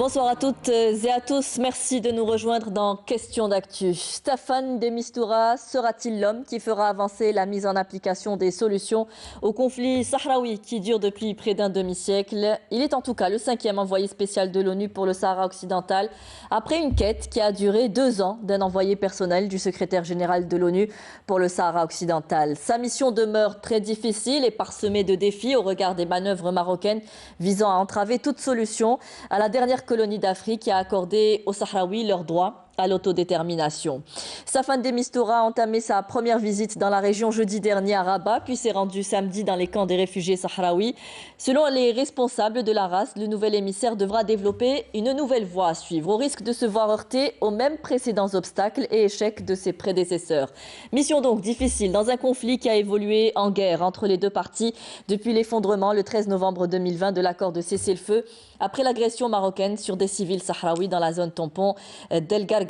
Bonsoir à toutes et à tous. Merci de nous rejoindre dans Question d'actu. Staffan de Mistura sera-t-il l'homme qui fera avancer la mise en application des solutions au conflit sahraoui qui dure depuis près d'un demi-siècle? Il est en tout cas le 5e envoyé spécial de l'ONU pour le Sahara occidental, après une quête qui a duré 2 ans d'un envoyé personnel du secrétaire général de l'ONU pour le Sahara occidental. Sa mission demeure très difficile et parsemée de défis au regard des manœuvres marocaines visant à entraver toute solution à la dernière colonie d'Afrique qui a accordé aux Sahraouis leurs droits à l'autodétermination. Staffan de Mistura a entamé sa première visite dans la région jeudi dernier à Rabat, puis s'est rendu samedi dans les camps des réfugiés sahraouis. Selon les responsables de la race, le nouvel émissaire devra développer une nouvelle voie à suivre, au risque de se voir heurter aux mêmes précédents obstacles et échecs de ses prédécesseurs. Mission donc difficile dans un conflit qui a évolué en guerre entre les deux parties depuis l'effondrement le 13 novembre 2020 de l'accord de cessez-le-feu après l'agression marocaine sur des civils sahraouis dans la zone tampon d'El Gargarat.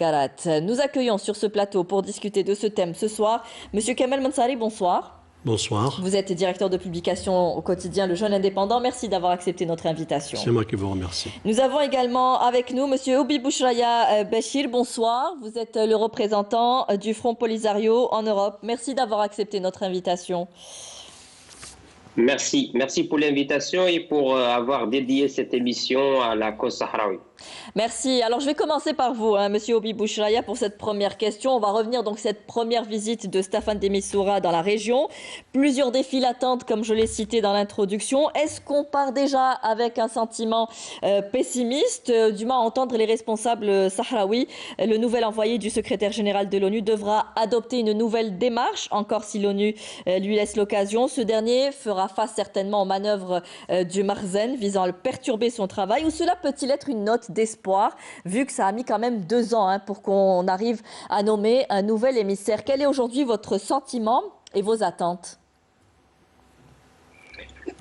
Nous accueillons sur ce plateau pour discuter de ce thème ce soir Monsieur Kamel Mansari, bonsoir. Bonsoir. Vous êtes directeur de publication au quotidien Le Jeune Indépendant. Merci d'avoir accepté notre invitation. C'est moi qui vous remercie. Nous avons également avec nous Monsieur Oubi Bouchraya Béchir, bonsoir. Vous êtes le représentant du Front Polisario en Europe. Merci d'avoir accepté notre invitation. Merci pour l'invitation et pour avoir dédié cette émission à la cause sahraoui. Merci. Alors je vais commencer par vous, Monsieur Oubi Bouchraya, pour cette première question. On va revenir donc cette première visite de Staffan de Mistura dans la région. Plusieurs défis l'attendent, comme je l'ai cité dans l'introduction. Est-ce qu'on part déjà avec un sentiment pessimiste? Du moins, à entendre les responsables sahraouis, le nouvel envoyé du secrétaire général de l'ONU devra adopter une nouvelle démarche, encore si l'ONU lui laisse l'occasion. Ce dernier fera face certainement aux manœuvres du Marzen visant à perturber son travail. Ou cela peut-il être une note d'espoir, vu que ça a mis quand même 2 ans pour qu'on arrive à nommer un nouvel émissaire? Quel est aujourd'hui votre sentiment et vos attentes?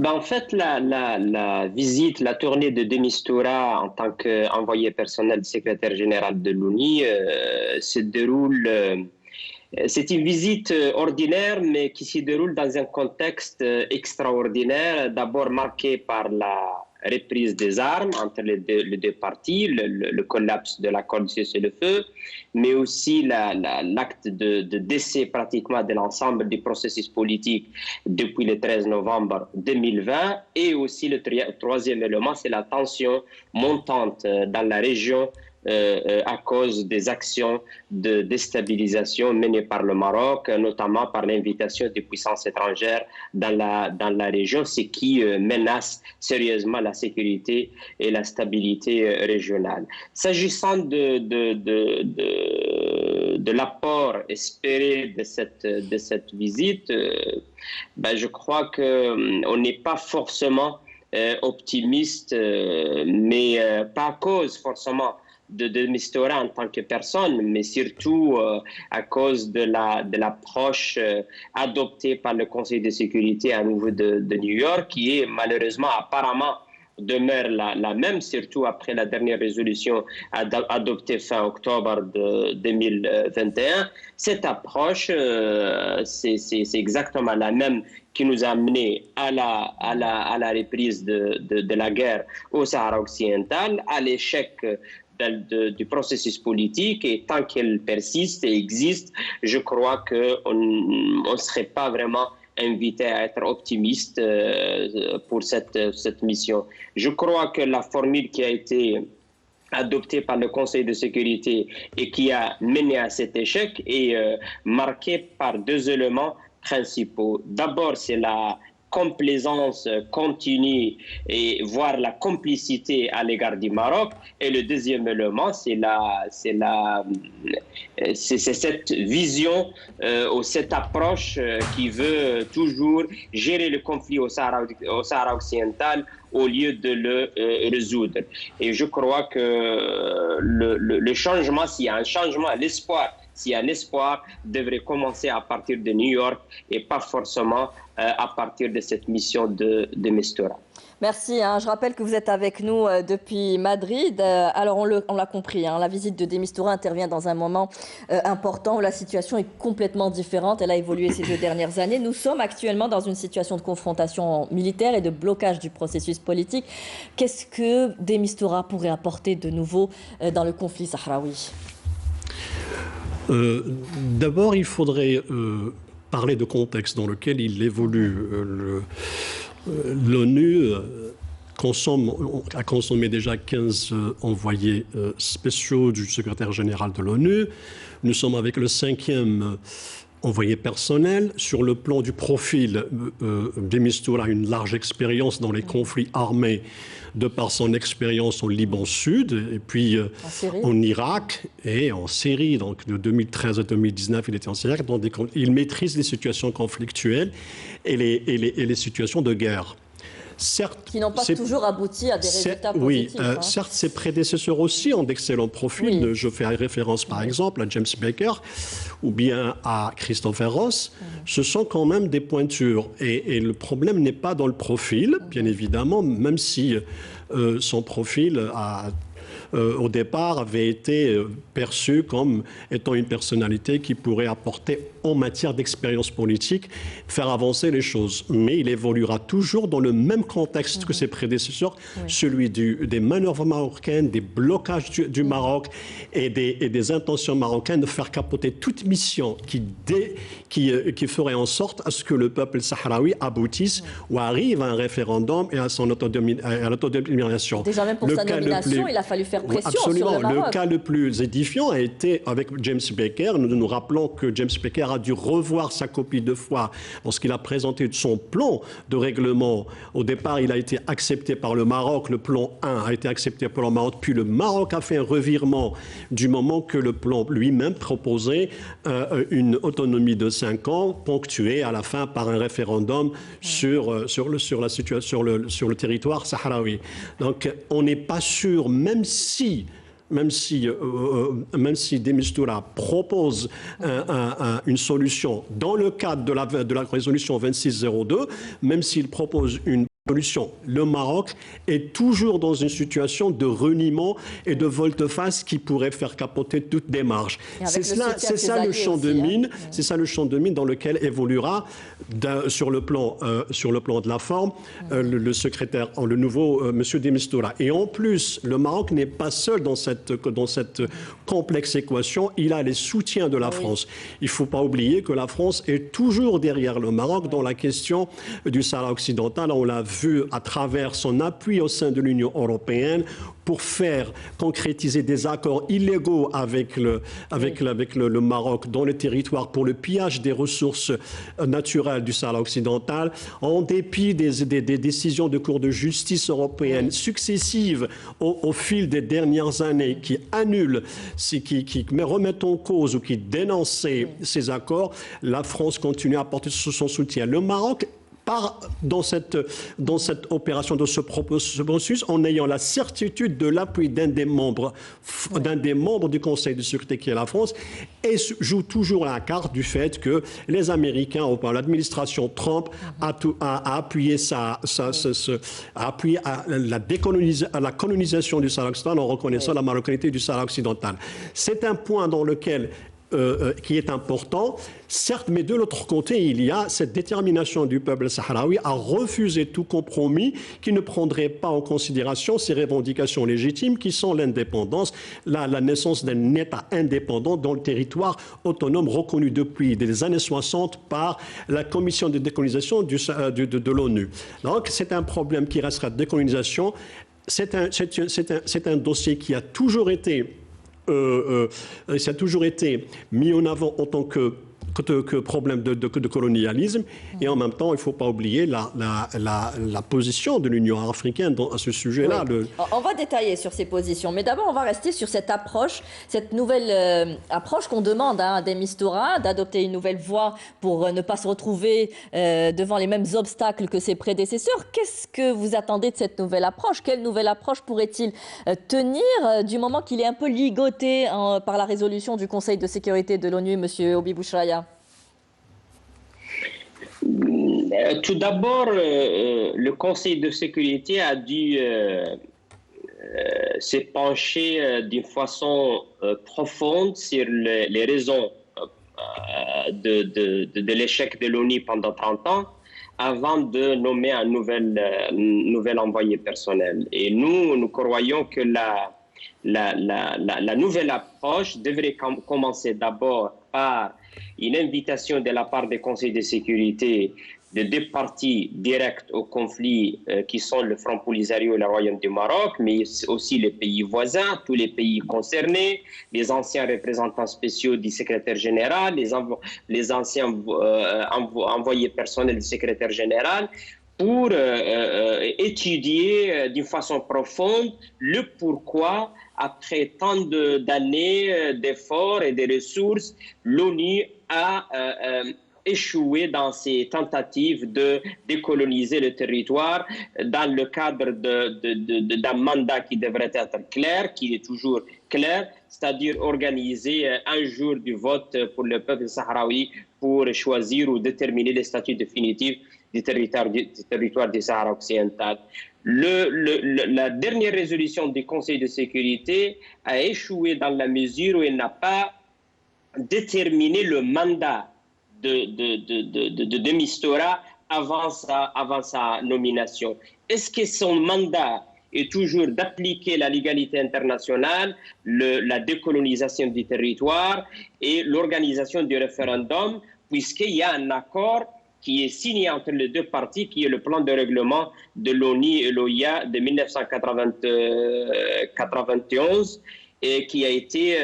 En fait, la visite, la tournée de de Mistura en tant qu'envoyé personnel du secrétaire général de l'ONU se déroule... C'est une visite ordinaire, mais qui se déroule dans un contexte extraordinaire, d'abord marqué par la reprise des armes entre les deux parties, le collapse de l'accord de cessez-le-feu, mais aussi l'acte de décès pratiquement de l'ensemble du processus politique depuis le 13 novembre 2020. Et aussi le troisième élément, c'est la tension montante dans la région à cause des actions de déstabilisation menées par le Maroc, notamment par l'invitation des puissances étrangères dans la région, ce qui menace sérieusement la sécurité et la stabilité régionale. S'agissant de l'apport espéré de cette visite, je crois qu'on n'est pas forcément optimiste, mais pas à cause forcément de Mistura en tant que personne, mais surtout à cause de l'approche adoptée par le Conseil de sécurité à niveau de New York, qui est malheureusement apparemment demeure la même, surtout après la dernière résolution adoptée fin octobre 2021. Cette approche, c'est exactement la même qui nous a amené à la reprise de la guerre au Sahara occidental, à l'échec du processus politique, et tant qu'elle persiste et existe, je crois qu'on ne serait pas vraiment invité à être optimiste pour cette mission. Je crois que la formule qui a été adoptée par le Conseil de sécurité et qui a mené à cet échec est marquée par 2 éléments principaux. D'abord, c'est la complaisance continue et voire la complicité à l'égard du Maroc. Et le deuxième élément, c'est cette vision ou cette approche qui veut toujours gérer le conflit au Sahara occidental au lieu de le résoudre. Et je crois que le changement, s'il y a un changement, l'espoir s'il y a un espoir, devrait commencer à partir de New York et pas forcément à partir de cette mission de Mistura. Merci. Je rappelle que vous êtes avec nous depuis Madrid. Alors, on l'a compris, la visite de de Mistura intervient dans un moment important où la situation est complètement différente. Elle a évolué ces 2 dernières années. Nous sommes actuellement dans une situation de confrontation militaire et de blocage du processus politique. Qu'est-ce que de Mistura pourrait apporter de nouveau dans le conflit sahraoui ? D'abord, il faudrait parler de contexte dans lequel il évolue. L'ONU a consommé déjà 15 envoyés spéciaux du secrétaire général de l'ONU. Nous sommes avec le 5e envoyé personnel. Sur le plan du profil, de Mistura a une large expérience dans les conflits armés de par son expérience au Liban Sud et puis en Irak et en Syrie. Donc de 2013 à 2019, il était en Syrie. Il maîtrise les situations conflictuelles et les situations de guerre. Certes, qui n'ont pas toujours abouti à des résultats positifs. Oui, certes, ses prédécesseurs aussi ont d'excellents profils. Oui. Je fais référence par exemple à James Baker ou bien à Christopher Ross. Ce sont quand même des pointures. Et le problème n'est pas dans le profil, bien évidemment, même si son profil au départ avait été perçu comme étant une personnalité qui pourrait apporter en matière d'expérience politique, faire avancer les choses. Mais il évoluera toujours dans le même contexte que ses prédécesseurs, celui des manœuvres marocaines, des blocages du Maroc et des intentions marocaines de faire capoter toute mission qui ferait en sorte à ce que le peuple sahraoui aboutisse ou arrive à un référendum et à son autodétermination. Déjà même pour sa nomination, il a fallu faire pression absolument. Sur le Maroc. Le cas le plus édifiant a été avec James Baker. Nous rappelons que James Baker a dû revoir sa copie 2 fois lorsqu'il a présenté son plan de règlement. Au départ, il a été accepté par le Maroc. Le plan 1 a été accepté par le Maroc. Puis le Maroc a fait un revirement du moment que le plan lui-même proposait une autonomie de 5 ans, ponctuée à la fin par un référendum sur le territoire sahraoui. Donc, on n'est pas sûr, même si de Mistura propose une solution dans le cadre de la résolution 2602, même s'il propose une solution, le Maroc est toujours dans une situation de reniement et de volte-face qui pourrait faire capoter toute démarche. C'est ça le champ de mine. C'est ça le champ de mine dans lequel évoluera sur le plan de la forme le secrétaire, le nouveau monsieur de Mistura. Et en plus, le Maroc n'est pas seul dans cette complexe équation. Il a les soutiens de la France. Il ne faut pas oublier que la France est toujours derrière le Maroc dans la question du Sahara occidental. On l'a vu à travers son appui au sein de l'Union européenne pour faire concrétiser des accords illégaux avec le Maroc dans le territoire pour le pillage des ressources naturelles du Sahara occidental, en dépit des décisions de cours de justice européenne successives au fil des dernières années qui annulent, qui remettent en cause ou qui dénonçaient ces accords. La France continue à apporter son soutien. Le Maroc dans cette opération, de ce processus, en ayant la certitude de l'appui d'un des membres du Conseil de sécurité qui est la France, et joue toujours la carte du fait que les Américains, l'administration Trump, a appuyé la colonisation du Sahara occidental en reconnaissant la marocanité du Sahara occidental. C'est un point dans lequel qui est important, certes, mais de l'autre côté, il y a cette détermination du peuple sahraoui à refuser tout compromis qui ne prendrait pas en considération ses revendications légitimes qui sont l'indépendance, la naissance d'un État indépendant dans le territoire autonome reconnu depuis les années 60 par la commission de décolonisation de l'ONU. Donc, c'est un problème qui restera de décolonisation. C'est un dossier qui a toujours été ça a toujours été mis en avant en tant que que problème de colonialisme. Et en même temps, il ne faut pas oublier la position de l'Union africaine à ce sujet-là. Oui. On va détailler sur ces positions, mais d'abord, on va rester sur cette approche, cette nouvelle approche qu'on demande à des Mistura, d'adopter une nouvelle voie pour ne pas se retrouver devant les mêmes obstacles que ses prédécesseurs. Qu'est-ce que vous attendez de cette nouvelle approche? Quelle nouvelle approche pourrait-il tenir du moment qu'il est un peu ligoté par la résolution du Conseil de sécurité de l'ONU, M. Obi Bouchraya? Tout d'abord, le Conseil de sécurité a dû se pencher d'une façon profonde sur les raisons de l'échec de l'ONU pendant 30 ans avant de nommer un nouvel envoyé personnel. Et nous croyons que la nouvelle approche devrait commencer d'abord par une invitation de la part des conseils de sécurité de deux parties directes au conflit qui sont le Front Polisario et le Royaume du Maroc, mais aussi les pays voisins, tous les pays concernés, les anciens représentants spéciaux du secrétaire général, les anciens envoyés personnels du secrétaire général, pour étudier d'une façon profonde le pourquoi, après tant d'années d'efforts et de ressources, l'ONU a échoué dans ses tentatives de décoloniser le territoire dans le cadre d'un mandat qui devrait être clair, qui est toujours clair, c'est-à-dire organiser un jour du vote pour le peuple sahraoui pour choisir ou déterminer les statuts définitifs du territoire du Sahara occidental. La dernière résolution du Conseil de sécurité a échoué dans la mesure où elle n'a pas déterminé le mandat de Mistura avant sa nomination. Est-ce que son mandat est toujours d'appliquer la légalité internationale, la décolonisation du territoire et l'organisation du référendum, puisqu'il y a un accord qui est signé entre les deux parties, qui est le plan de règlement de l'ONU et l'OIA de 1991, et qui a été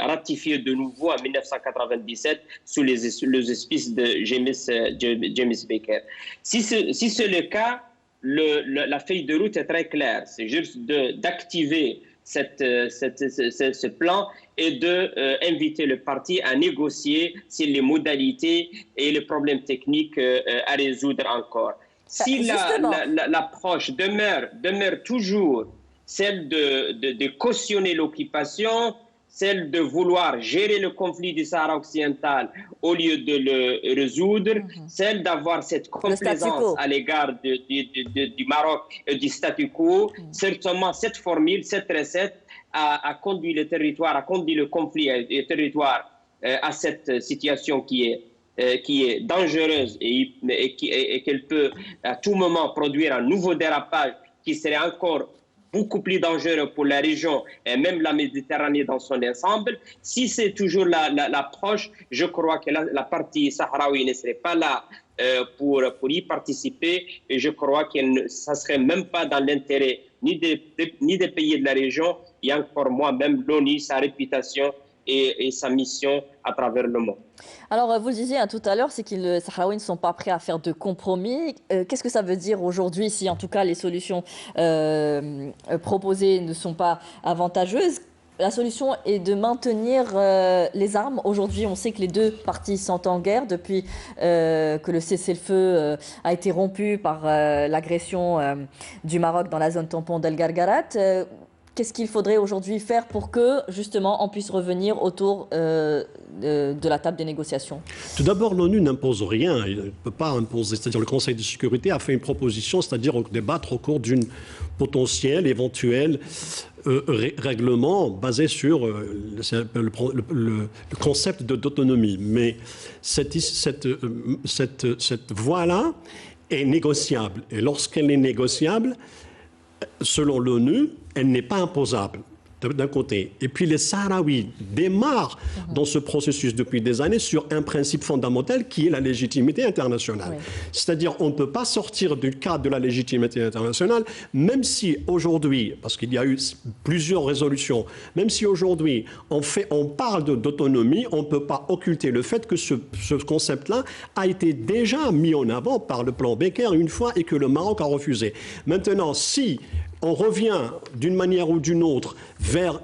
ratifié de nouveau en 1997 sous les auspices de James Baker. Si c'est le cas, la feuille de route est très claire. C'est juste d'activer ce plan et d'inviter le parti à négocier sur les modalités et les problèmes techniques à résoudre encore. Si l'approche demeure toujours celle de cautionner l'occupation, celle de vouloir gérer le conflit du Sahara occidental au lieu de le résoudre, celle d'avoir cette complaisance à l'égard du Maroc et du statu quo, certainement cette formule, cette recette a conduit le territoire, a conduit le conflit et le territoire à cette situation qui est dangereuse et qu'elle peut à tout moment produire un nouveau dérapage qui serait encore beaucoup plus dangereux pour la région et même la Méditerranée dans son ensemble. Si c'est toujours l'approche, je crois que la partie sahraoui ne serait pas là pour y participer, et je crois que ça ne serait même pas dans l'intérêt ni des pays de la région, et encore moins même l'ONU, sa réputation et sa mission à travers le monde. Alors, vous le disiez tout à l'heure, c'est que les Sahraouis ne sont pas prêts à faire de compromis. Qu'est-ce que ça veut dire aujourd'hui, si en tout cas les solutions proposées ne sont pas avantageuses? La solution est de maintenir les armes. Aujourd'hui, on sait que les deux parties sont en guerre depuis que le cessez-le-feu a été rompu par l'agression du Maroc dans la zone tampon d'El Gargarat. Qu'est-ce qu'il faudrait aujourd'hui faire pour que, justement, on puisse revenir autour de la table des négociations? Tout d'abord, l'ONU n'impose rien. Il ne peut pas imposer. C'est-à-dire le Conseil de sécurité a fait une proposition, c'est-à-dire débattre au cours d'une potentielle, éventuelle règlement basé sur le concept d'autonomie. Mais cette voie-là est négociable. Et lorsqu'elle est négociable, selon l'ONU, elle n'est pas imposable. d'un côté. Et puis les Sahraouis démarrent dans ce processus depuis des années sur un principe fondamental qui est la légitimité internationale. Oui. C'est-à-dire on ne peut pas sortir du cadre de la légitimité internationale, même si aujourd'hui, parce qu'il y a eu plusieurs résolutions, même si aujourd'hui on parle d'autonomie, on ne peut pas occulter le fait que ce concept-là a été déjà mis en avant par le plan Becker une fois et que le Maroc a refusé. Maintenant, si on revient d'une manière ou d'une autre vers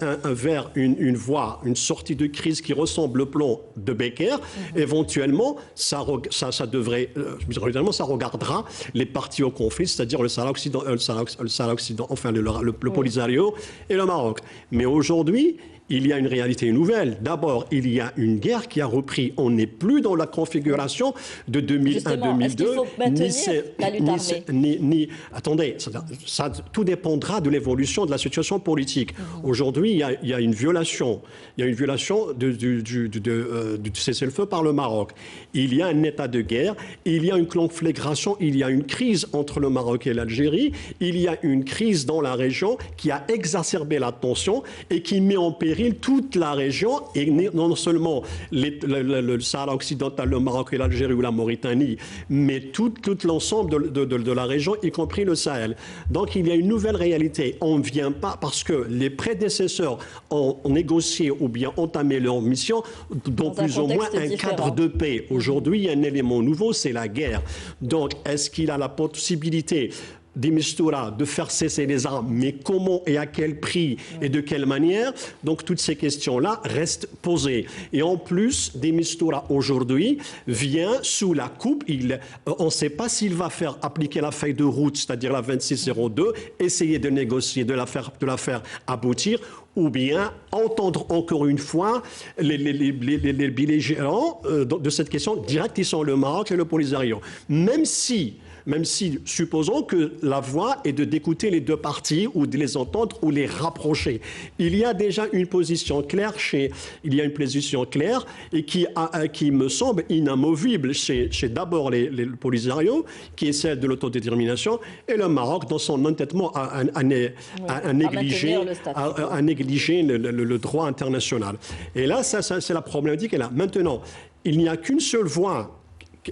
une voie, une sortie de crise qui ressemble au plan de Becker, éventuellement, ça regardera les parties au conflit, c'est-à-dire le Sahara occidental, enfin le Polisario et le Maroc. Mais aujourd'hui, il y a une réalité nouvelle. D'abord, il y a une guerre qui a repris. On n'est plus dans la configuration de 2001-2002. Attendez, ça, tout dépendra de l'évolution de la situation politique. Aujourd'hui, il y a une violation. Il y a une violation du cessez-le-feu par le Maroc. Il y a un état de guerre. Il y a une conflagration. Il y a une crise entre le Maroc et l'Algérie. Il y a une crise dans la région qui a exacerbé la tension et qui met en péril toute la région, et non seulement le Sahara occidental, le Maroc et l'Algérie ou la Mauritanie, mais tout l'ensemble de la région, y compris le Sahel. Donc il y a une nouvelle réalité. On ne vient pas parce que les prédécesseurs ont négocié ou bien entamé leur mission dans plus ou moins un cadre de paix. Aujourd'hui, il y a un élément nouveau, c'est la guerre. Donc est-ce qu'il a la possibilité de Mistura de faire cesser les armes, mais comment et à quel prix et de quelle manière? Donc toutes ces questions-là restent posées. Et en plus, de Mistura aujourd'hui vient sous la coupe. On ne sait pas s'il va faire appliquer la feuille de route, c'est-à-dire la 2602, essayer de négocier, de la faire aboutir, ou bien entendre encore une fois les belligérants de cette question directe, qui sont le Maroc et le Polisario. Même si, supposons que la voie est d'écouter les deux parties ou de les entendre ou les rapprocher. Il y a déjà une position claire et qui me semble inamovible chez d'abord les Polisario, qui est celle de l'autodétermination, et le Maroc dans son entêtement à négliger le droit international. Et là, c'est la problématique. Et là, maintenant, il n'y a qu'une seule voie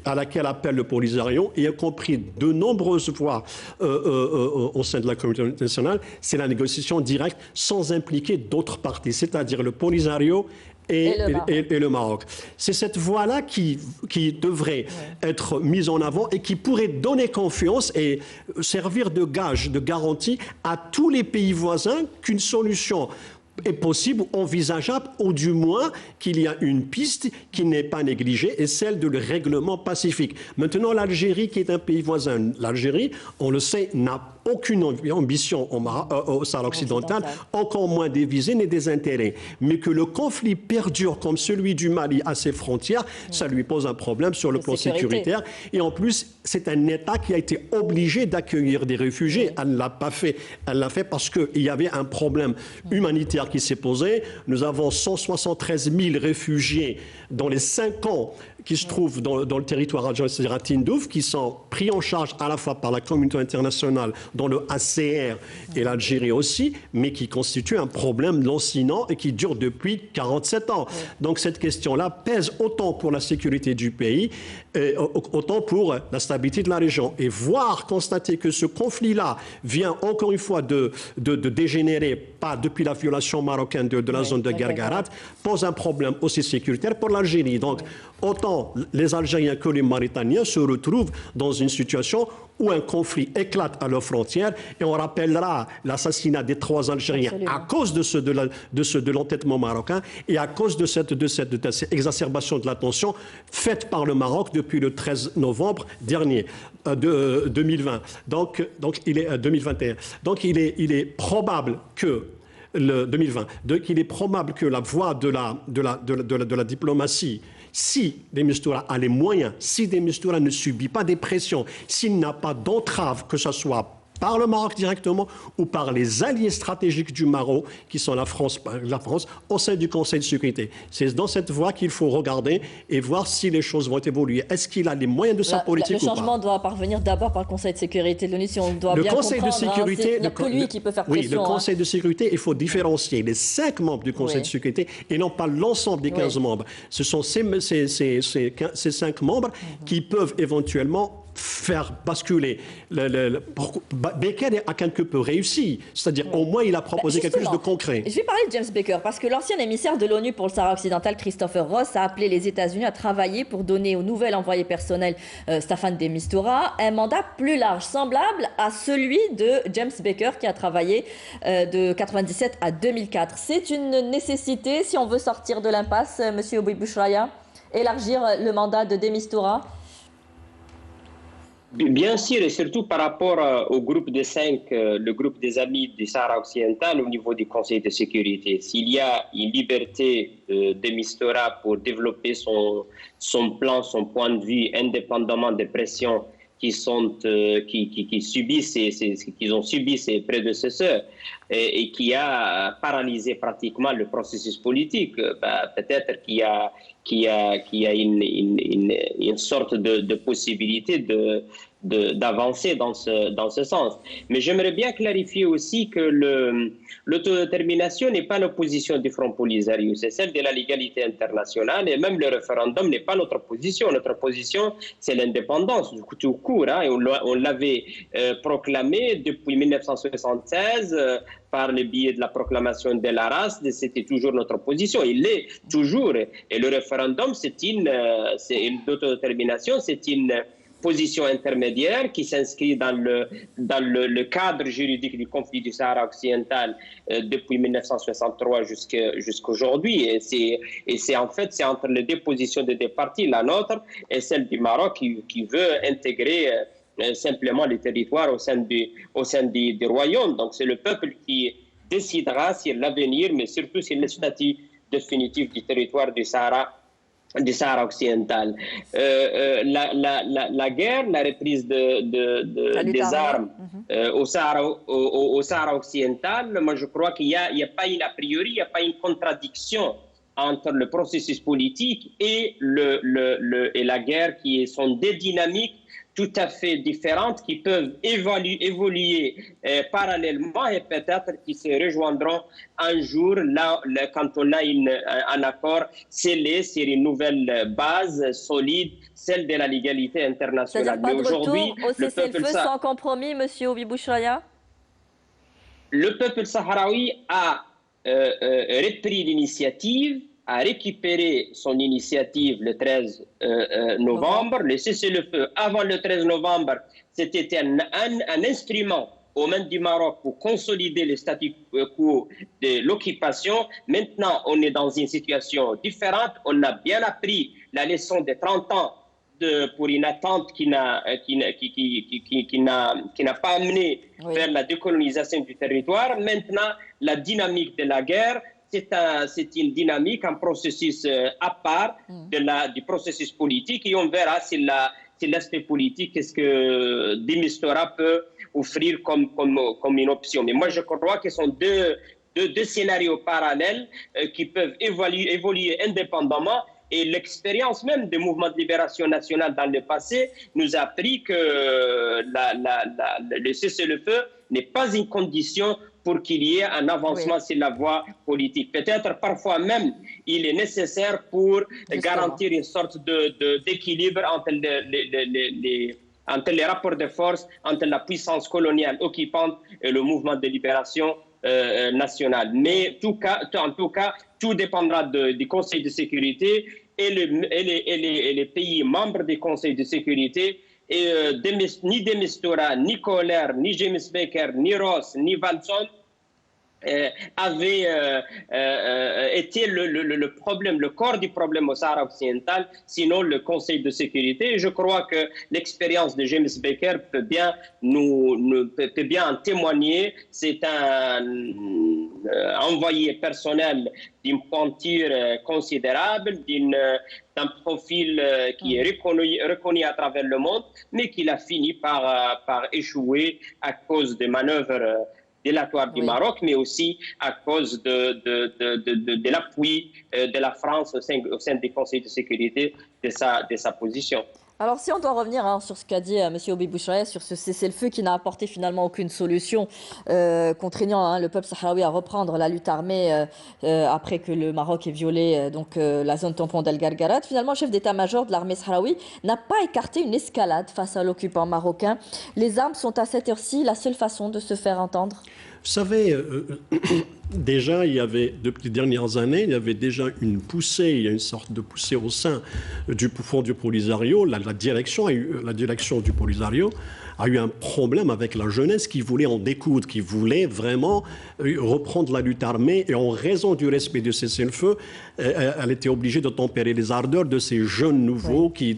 à laquelle appelle le Polisario, y compris de nombreuses voix au sein de la communauté internationale, c'est la négociation directe sans impliquer d'autres parties, c'est-à-dire le Polisario et le Maroc. C'est cette voie-là qui devrait être mise en avant et qui pourrait donner confiance et servir de gage, de garantie à tous les pays voisins qu'une solution est possible, envisageable, ou du moins qu'il y a une piste qui n'est pas négligée, et celle de le règlement pacifique. Maintenant, l'Algérie, qui est un pays voisin, l'Algérie, on le sait, n'a aucune ambition au Sahara occidental, encore moins des visées ni des intérêts. Mais que le conflit perdure comme celui du Mali à ses frontières, ça lui pose un problème sur le plan sécuritaire. Et en plus, c'est un État qui a été obligé d'accueillir des réfugiés. Elle ne l'a pas fait. Elle l'a fait parce qu'il y avait un problème humanitaire qui s'est posé. Nous avons 173 000 réfugiés dans les 5 ans qui se trouvent dans le territoire adjoint, c'est-à-dire à Tindouf, qui sont pris en charge à la fois par la communauté internationale, dont le HCR et l'Algérie aussi, mais qui constitue un problème lancinant et qui dure depuis 47 ans. Donc cette question-là pèse autant pour la sécurité du pays, autant pour la stabilité de la région. Et constater que ce conflit-là vient encore une fois de dégénérer, pas depuis la violation marocaine de la zone de Guerguerat, pose un problème aussi sécuritaire pour l'Algérie. Donc autant les Algériens que les Mauritaniens se retrouvent dans une situation où un conflit éclate à leurs frontières, et on rappellera l'assassinat des 3 Algériens à cause de l'entêtement marocain et à cause de cette exacerbation de la tension faite par le Maroc depuis le 13 novembre dernier, 2020. Donc il est 2021. Donc il est probable que le 2020. Donc il est probable que la voie de la diplomatie, si de Mistura a les moyens, si de Mistura ne subit pas des pressions, s'il n'a pas d'entrave, que ce soit par le Maroc directement ou par les alliés stratégiques du Maroc, qui sont la France au sein du Conseil de sécurité. C'est dans cette voie qu'il faut regarder et voir si les choses vont évoluer. Est-ce qu'il a les moyens de sa politique ou pas? Le changement doit parvenir d'abord par le Conseil de sécurité de l'ONU, si on doit bien comprendre. Il n'y a que lui qui peut faire pression. Oui, le Conseil de sécurité, il faut différencier les 5 membres du Conseil de sécurité et non pas l'ensemble des 15 membres. Ce sont ces 5 membres qui peuvent éventuellement faire basculer. Baker a quelque peu réussi, c'est-à-dire au moins il a proposé quelque chose de concret. Je vais parler de James Baker parce que l'ancien émissaire de l'ONU pour le Sahara occidental, Christopher Ross, a appelé les États-Unis à travailler pour donner au nouvel envoyé personnel Staffan de Mistura un mandat plus large, semblable à celui de James Baker qui a travaillé de 1997 à 2004. C'est une nécessité si on veut sortir de l'impasse, Monsieur Obi Bouchraya, élargir le mandat de Mistura. Bien sûr, et surtout par rapport au groupe des 5, le groupe des amis du Sahara occidental au niveau du Conseil de sécurité. S'il y a une liberté de Mistura pour développer son plan, son point de vue, indépendamment des pressions qui ont subi ses prédécesseurs et qui a paralysé pratiquement le processus politique, peut-être qu'il y a une sorte de possibilité d'avancer dans ce sens. Mais j'aimerais bien clarifier aussi que l'autodétermination n'est pas l'opposition du Front Polisario, c'est celle de la légalité internationale, et même le référendum n'est pas notre position. Notre position, c'est l'indépendance, tout court, hein, et on l'avait proclamé depuis 1976 par le biais de la proclamation de l'Arras, c'était toujours notre position. Il l'est toujours. Et le référendum, l'autodétermination, c'est une position intermédiaire qui s'inscrit dans le cadre juridique du conflit du Sahara occidental depuis 1963 jusqu'aujourd'hui. Et c'est en fait, c'est entre les deux positions des deux parties, la nôtre et celle du Maroc qui veut intégrer simplement les territoires au sein du royaume. Donc c'est le peuple qui décidera sur l'avenir, mais surtout sur le statut définitif du territoire du Sahara occidental. La guerre, la reprise des armes au Sahara occidental, moi je crois qu'il n'y a pas a priori, il n'y a pas une contradiction entre le processus politique et la guerre, qui sont des dynamiques tout à fait différentes qui peuvent évoluer parallèlement et peut-être qui se rejoindront un jour là quand on a un accord scellé sur une nouvelle base solide, celle de la légalité internationale. C'est-à-dire pas de retour au cessez-le-feu sans compromis, Monsieur Obi Bouchraya? Le peuple sahraoui a repris l'initiative, a récupéré son initiative le 13 novembre. Le cessez-le-feu avant le 13 novembre, c'était un instrument aux mains du Maroc pour consolider le statu quo de l'occupation. Maintenant, on est dans une situation différente. On a bien appris la leçon de 30 ans pour une attente qui n'a pas amené vers la décolonisation du territoire. Maintenant, la dynamique de la guerre, c'est une dynamique, un processus à part du processus politique, et on verra si l'aspect politique, qu'est-ce que de Mistura peut offrir comme une option. Mais moi, je crois que ce sont deux scénarios parallèles qui peuvent évoluer indépendamment. Et l'expérience même des mouvements de libération nationale dans le passé nous a appris que le cessez-le-feu n'est pas une condition pour qu'il y ait un avancement sur la voie politique. Peut-être parfois même, il est nécessaire pour garantir une sorte d'équilibre entre les rapports de force, entre la puissance coloniale occupante et le mouvement de libération nationale. Mais en tout cas, tout dépendra du Conseil de sécurité et les pays membres du Conseil de sécurité. Et ni de Mistura, ni Kohler, ni James Baker, ni Ross, ni Vanson avait été le problème, le corps du problème au Sahara occidental, sinon le Conseil de sécurité. Et je crois que l'expérience de James Baker peut bien peut bien en témoigner. C'est un envoyé personnel d'une pointure considérable, d'un profil qui est reconnu à travers le monde, mais qui a fini par échouer à cause des manœuvres dilatoire du Maroc, mais aussi à cause de l'appui de la France au sein du Conseil de sécurité de sa position. Alors, si on doit revenir sur ce qu'a dit M. Obi Bouchaya, sur ce cessez-le-feu qui n'a apporté finalement aucune solution, contraignant le peuple sahraoui à reprendre la lutte armée après que le Maroc ait violé la zone tampon d'El Gargarat, finalement, le chef d'état-major de l'armée sahraoui n'a pas écarté une escalade face à l'occupant marocain. Les armes sont à cette heure-ci la seule façon de se faire entendre. Vous savez, déjà, depuis les dernières années, il y avait déjà une poussée, il y a une sorte de poussée au sein du Front du Polisario. La direction du Polisario a eu un problème avec la jeunesse qui voulait en découdre, qui voulait vraiment reprendre la lutte armée. Et en raison du respect du cessez-le-feu, elle était obligée de tempérer les ardeurs de ces jeunes nouveaux qui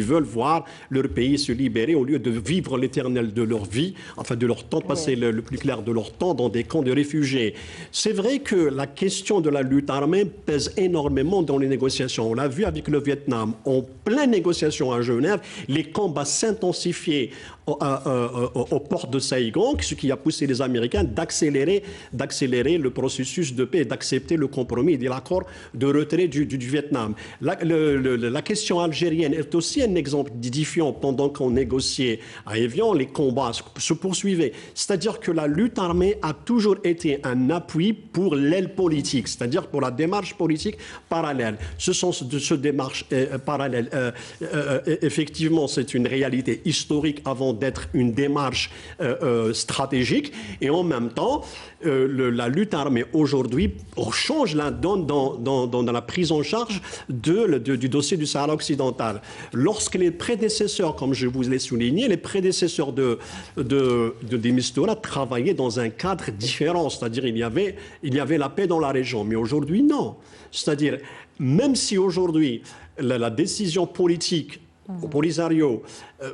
veulent voir leur pays se libérer au lieu de vivre l'éternel de leur vie, enfin de leur temps, passer le plus clair de leur temps dans des camps de réfugiés. C'est vrai que la question de la lutte armée pèse énormément dans les négociations. On l'a vu avec le Vietnam. En pleine négociation à Genève, les combats s'intensifiaient au port de Saïgon, ce qui a poussé les Américains d'accélérer le processus de paix et d'accepter le compromis et l'accord de retrait du Vietnam. La question algérienne est aussi un exemple édifiant. Pendant qu'on négociait à Évian, les combats se poursuivaient. C'est-à-dire que la lutte armée a toujours été un appui pour l'aile politique, c'est-à-dire pour la démarche politique parallèle. Ce démarche parallèle, effectivement, c'est une réalité historique avant d'être une démarche stratégique. Et en même temps, la lutte armée aujourd'hui change la donne dans la prise en charge du dossier du Sahara occidental. Lorsque les prédécesseurs, comme je vous l'ai souligné, les prédécesseurs de de Mistura travaillaient dans un cadre différent, c'est-à-dire il y avait la paix dans la région. Mais aujourd'hui, non. C'est-à-dire, même si aujourd'hui la décision politique au Polisario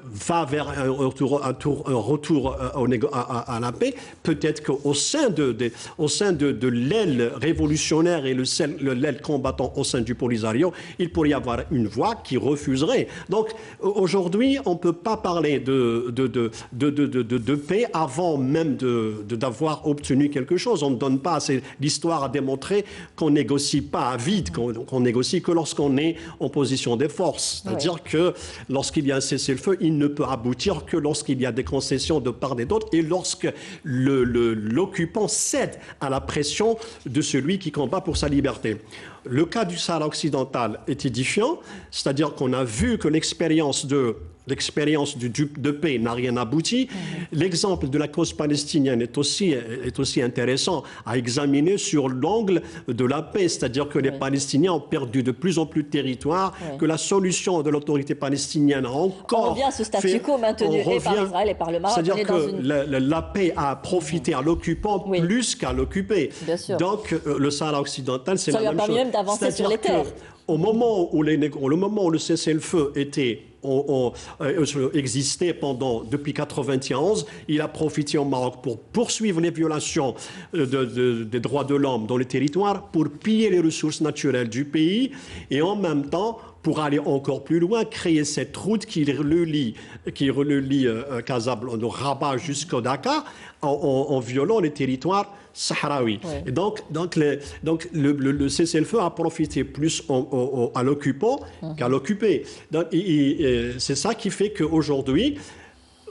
va vers un retour à la paix, peut-être qu'au sein de l'aile révolutionnaire et l'aile combattant au sein du Polisario, il pourrait y avoir une voix qui refuserait. Donc aujourd'hui, on ne peut pas parler de paix avant même d'avoir obtenu quelque chose. On ne donne pas, c'est l'histoire a démontré qu'on négocie pas à vide, qu'on négocie que lorsqu'on est en position de force. C'est-à-dire que lorsqu'il y a un cessez-le-feu, il ne peut aboutir que lorsqu'il y a des concessions de part et d'autre et lorsque l'occupant cède à la pression de celui qui combat pour sa liberté. Le cas du Sahara occidental est édifiant, c'est-à-dire qu'on a vu que l'expérience de paix n'a rien abouti. L'exemple de la cause palestinienne est aussi intéressant à examiner sur l'angle de la paix, c'est-à-dire que les Palestiniens ont perdu de plus en plus de territoire, que la solution de l'autorité palestinienne a encore... On revient à ce statu quo maintenu par Israël et par le Maroc. C'est-à-dire que la paix a profité à l'occupant plus qu'à l'occupé. Donc le Sahara occidental, c'est la même chose. Ça lui a permis même d'avancer sur les terres. Au moment où le cessez-le-feu existait depuis 1991, il a profité au Maroc pour poursuivre les violations des droits de l'homme dans les territoires, pour piller les ressources naturelles du pays et en même temps pour aller encore plus loin, créer cette route qui relie Casablanca, Rabat jusqu'au Dakar, en violant les territoires sahraouis. Et donc le cessez-le-feu a profité plus à l'occupant qu'à l'occupé. C'est ça qui fait qu'aujourd'hui,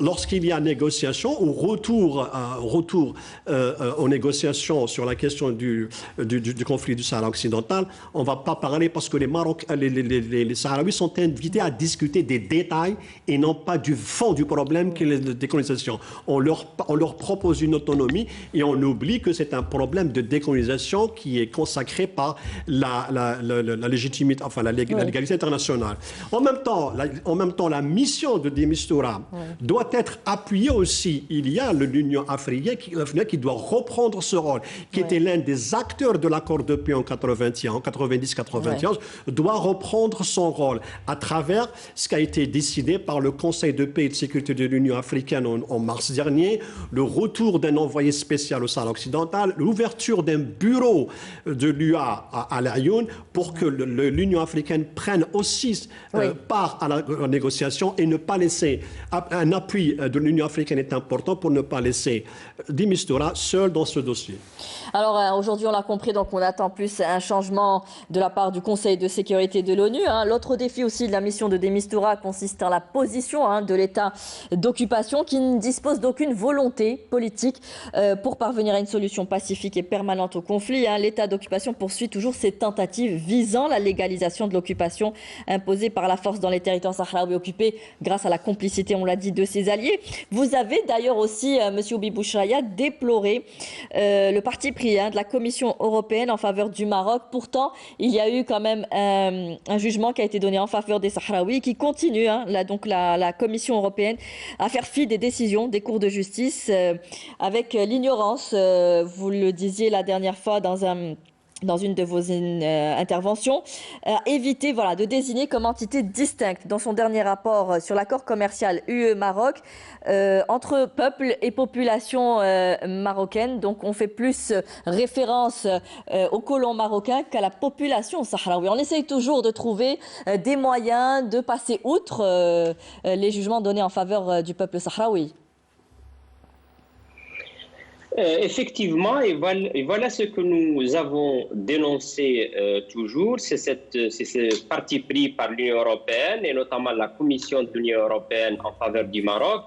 lorsqu'il y a négociation ou retour aux négociations sur la question du conflit du Sahara occidental, on ne va pas parler parce que les Sahraouis sont invités à discuter des détails et non pas du fond du problème qui est la décolonisation. On leur propose une autonomie et on oublie que c'est un problème de décolonisation qui est consacré par la légitimité, enfin la légalité internationale. En même temps, la mission de Mistura doit doit être appuyé aussi. Il y a l'Union africaine qui doit reprendre ce rôle, qui était l'un des acteurs de l'accord de paix en 90-91, doit reprendre son rôle à travers ce qui a été décidé par le Conseil de paix et de sécurité de l'Union africaine en mars dernier, le retour d'un envoyé spécial au Sahara occidental, l'ouverture d'un bureau de l'UA à l'Ayoun pour que l'Union africaine prenne aussi part à la négociation et ne pas laisser un appui de l'Union africaine est important pour ne pas laisser De Mistura seul dans ce dossier. Alors aujourd'hui, on l'a compris, donc on attend plus un changement de la part du Conseil de sécurité de l'ONU. L'autre défi aussi de la mission de De Mistura consiste en la position de l'État d'occupation qui ne dispose d'aucune volonté politique pour parvenir à une solution pacifique et permanente au conflit. L'État d'occupation poursuit toujours ses tentatives visant la légalisation de l'occupation imposée par la force dans les territoires sahraouis occupés grâce à la complicité, on l'a dit, de ses alliés. Vous avez d'ailleurs aussi, M. Oubi Bouchraya, déploré le parti pris de la Commission européenne en faveur du Maroc. Pourtant, il y a eu quand même un jugement qui a été donné en faveur des Sahraouis qui continue, la Commission européenne, à faire fi des décisions des cours de justice avec l'ignorance. Vous le disiez la dernière fois dans une de vos interventions, éviter de désigner comme entité distincte dans son dernier rapport sur l'accord commercial UE-Maroc entre peuple et population marocaine. Donc on fait plus référence aux colons marocains qu'à la population sahraoui. On essaye toujours de trouver des moyens de passer outre les jugements donnés en faveur du peuple sahraoui. Effectivement, et voilà ce que nous avons dénoncé toujours, c'est ce parti pris par l'Union européenne et notamment la Commission de l'Union européenne en faveur du Maroc,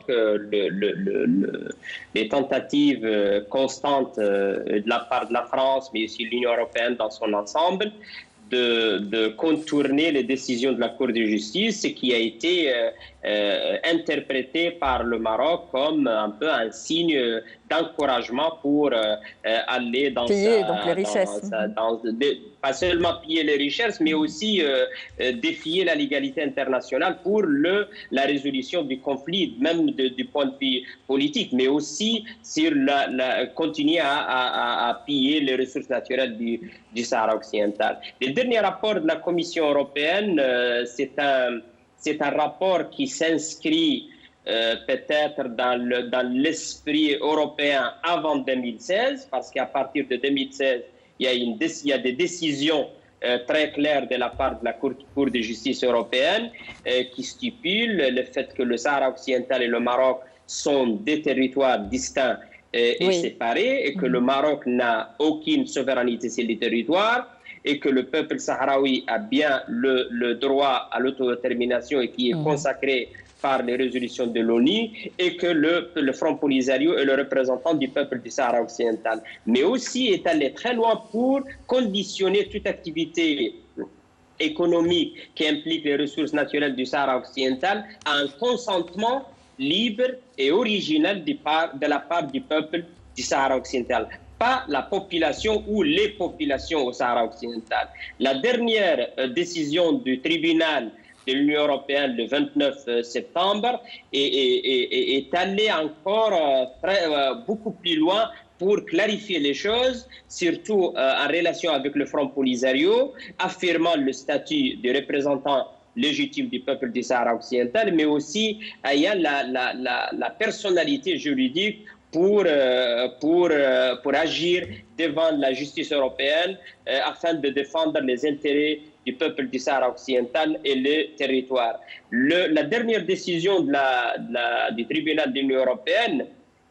les tentatives constantes de la part de la France, mais aussi l'Union européenne dans son ensemble, de contourner les décisions de la Cour de justice, ce qui a été interprété par le Maroc comme un peu un signe d'encouragement pour aller dans piller donc les richesses. Pas seulement piller les richesses, mais aussi défier la légalité internationale pour la résolution du conflit, même du point de vue politique, mais aussi sur continuer à piller les ressources naturelles du Sahara occidental. Le dernier rapport de la Commission européenne, c'est un rapport qui s'inscrit peut-être dans l'esprit européen avant 2016, parce qu'à partir de 2016, il y a des décisions très claires de la part de la Cour de justice européenne qui stipulent le fait que le Sahara occidental et le Maroc sont des territoires distincts et séparés, et que le Maroc n'a aucune souveraineté sur les territoires, et que le peuple sahraoui a bien le droit à l'autodétermination et qui est consacré par les résolutions de l'ONU, et que le Front Polisario est le représentant du peuple du Sahara occidental. Mais aussi est allé très loin pour conditionner toute activité économique qui implique les ressources naturelles du Sahara occidental à un consentement libre et originel de la part du peuple du Sahara occidental, pas la population ou les populations au Sahara occidental. La dernière décision du tribunal de l'Union européenne le 29 septembre est allée encore beaucoup plus loin pour clarifier les choses, surtout en relation avec le Front Polisario, affirmant le statut de représentant légitime du peuple du Sahara occidental, mais aussi ayant la personnalité juridique pour agir devant la justice européenne afin de défendre les intérêts du peuple du Sahara occidental et les territoires. La dernière décision du tribunal de l'Union européenne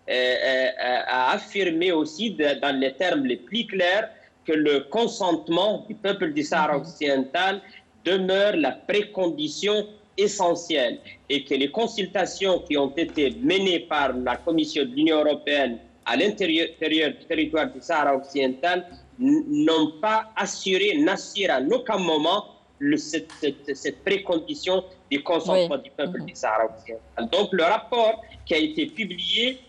a affirmé aussi dans les termes les plus clairs que le consentement du peuple du Sahara occidental demeure la précondition essentielle, et que les consultations qui ont été menées par la Commission de l'Union européenne à l'intérieur du territoire du Sahara occidental n'ont pas n'assurent à aucun moment cette précondition du consentement du peuple du Sahara occidental. Donc le rapport qui a été publié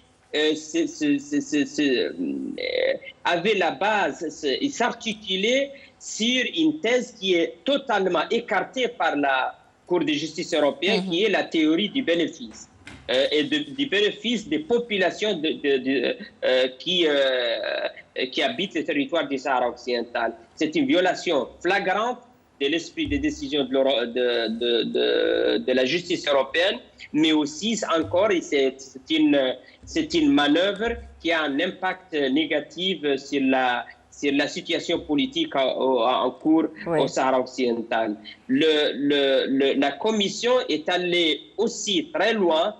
avait la base, il s'articulait sur une thèse qui est totalement écartée par la Cour de justice européenne, qui est la théorie du bénéfice. et du bénéfice des populations qui habitent le territoire du Sahara occidental. C'est une violation flagrante de l'esprit des décisions de la justice européenne, mais aussi encore, c'est une manœuvre qui a un impact négatif sur la situation politique en cours au Sahara occidental. La Commission est allée aussi très loin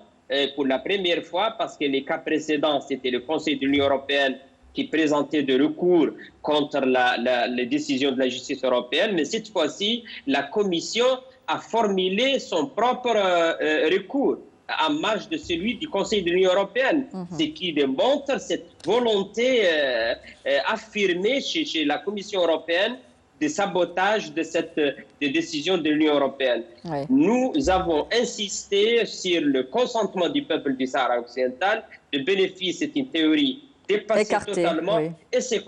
pour la première fois, parce que les cas précédents, c'était le Conseil de l'Union européenne qui présentait des recours contre les décisions de la justice européenne, mais cette fois-ci, la Commission a formulé son propre recours en marge de celui du Conseil de l'Union européenne, ce qui démontre cette volonté affirmée chez la Commission européenne de sabotage de cette décision de l'Union européenne. Oui. Nous avons insisté sur le consentement du peuple du Sahara occidental. Le bénéfice est une théorie dépassée totalement, et c'est